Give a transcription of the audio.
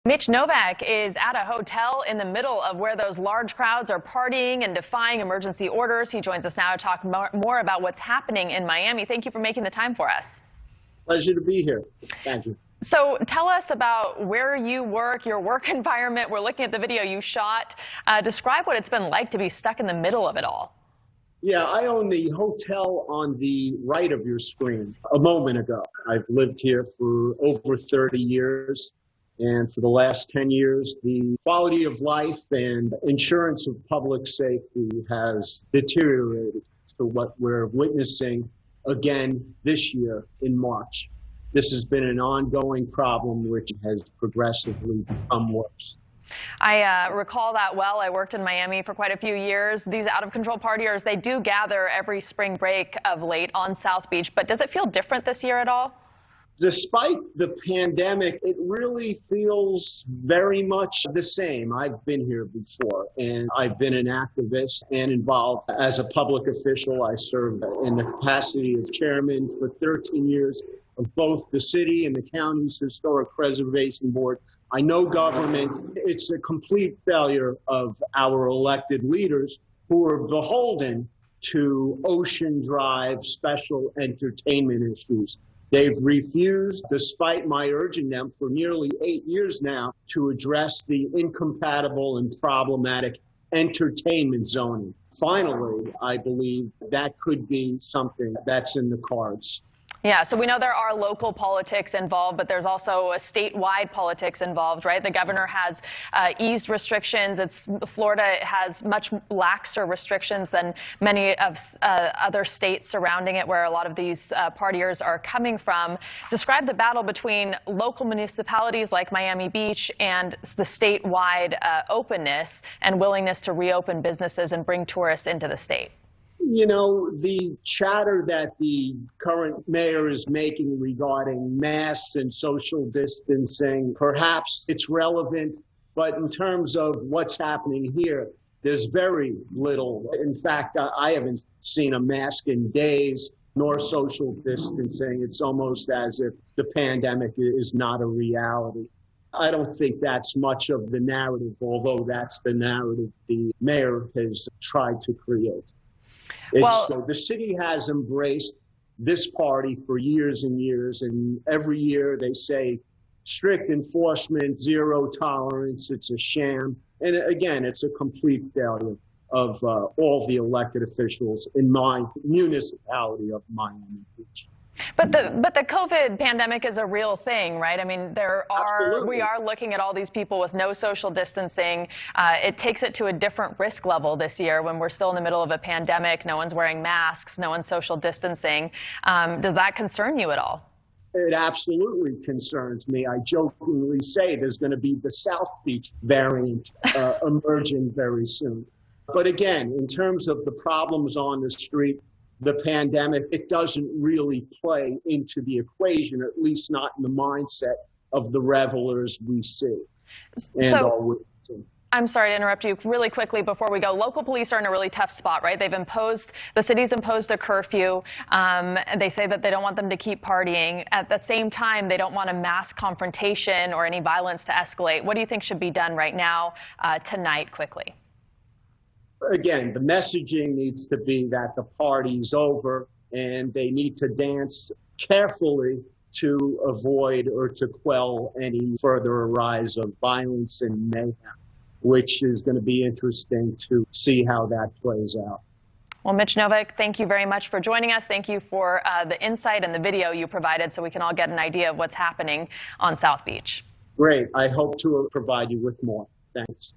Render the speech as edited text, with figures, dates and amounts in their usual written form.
Mitch Novak is at a hotel in the middle of where those large crowds are partying and defying emergency orders. He joins us now to talk more about what's happening in Miami. Thank you for making the time for us. Pleasure to be here. Thank you. So tell us about where you work, your work environment. We're looking at the video you shot. Describe what it's been like to be stuck in the middle of it all. Yeah, I own the hotel on the right of your screen a moment ago. I've lived here for over 30 years. And for the last 10 years, the quality of life and insurance of public safety has deteriorated to what we're witnessing again this year in March. This has been an ongoing problem which has progressively become worse. I recall that well. I worked in Miami for quite a few years. These out-of-control partiers, they do gather every spring break of late on South Beach. But does it feel different this year at all? Despite the pandemic, it really feels very much the same. I've been here before, and I've been an activist and involved as a public official. I served in the capacity of chairman for 13 years of both the city and the county's Historic Preservation Board. I know government. It's a complete failure of our elected leaders who are beholden to Ocean Drive special entertainment issues. They've refused, despite my urging them for nearly 8 years now, to address the incompatible and problematic entertainment zoning. Finally, I believe that could be something that's in the cards. Yeah, so we know there are local politics involved, but there's also a statewide politics involved, right? The governor has eased restrictions. Florida has much laxer restrictions than many of other states surrounding it, where a lot of these partiers are coming from. Describe the battle between local municipalities like Miami Beach and the statewide openness and willingness to reopen businesses and bring tourists into the state. You know, the chatter that the current mayor is making regarding masks and social distancing, perhaps it's relevant, but in terms of what's happening here, there's very little. In fact, I haven't seen a mask in days, nor social distancing. It's almost as if the pandemic is not a reality. I don't think that's much of the narrative, although that's the narrative the mayor has tried to create. So the city has embraced this party for years and years, and every year they say strict enforcement, zero tolerance, it's a sham. And again, it's a complete failure of all the elected officials in my municipality of Miami Beach. But the COVID pandemic is a real thing, right? I mean, we are looking at all these people with no social distancing. It takes it to a different risk level this year when we're still in the middle of a pandemic. No one's wearing masks, no one's social distancing. Does that concern you at all? It absolutely concerns me. I jokingly say there's going to be the South Beach variant emerging very soon. But again, in terms of the problems on the street, the pandemic, it doesn't really play into the equation, at least not in the mindset of the revelers we see. I'm sorry to interrupt you really quickly before we go. Local police are in a really tough spot, right? The city's imposed a curfew. They say that they don't want them to keep partying. At the same time, they don't want a mass confrontation or any violence to escalate. What do you think should be done right now, tonight, quickly? Again, the messaging needs to be that the party's over and they need to dance carefully to avoid or to quell any further rise of violence and mayhem, which is going to be interesting to see how that plays out. Well, Mitch Novak, thank you very much for joining us. Thank you for the insight and the video you provided so we can all get an idea of what's happening on South Beach. Great. I hope to provide you with more. Thanks.